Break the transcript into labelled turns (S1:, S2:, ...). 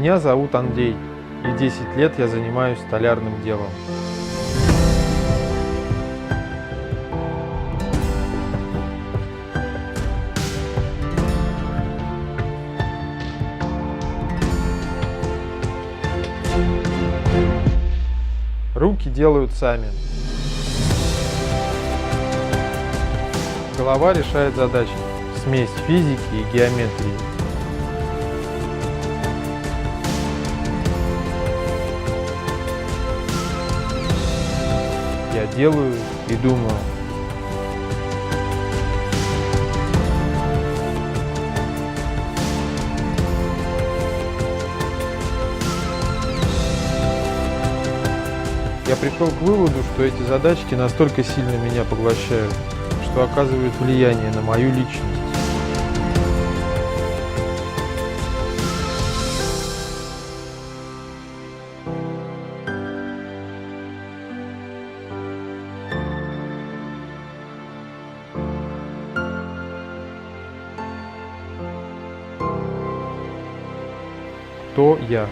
S1: Меня зовут Андрей, и 10 лет я занимаюсь столярным делом. Руки делают сами. Голова решает задачи. Смесь физики и геометрии. Я делаю и думаю. Я пришел к выводу, что эти задачки настолько сильно меня поглощают, что оказывают влияние на мою личность. Кто я?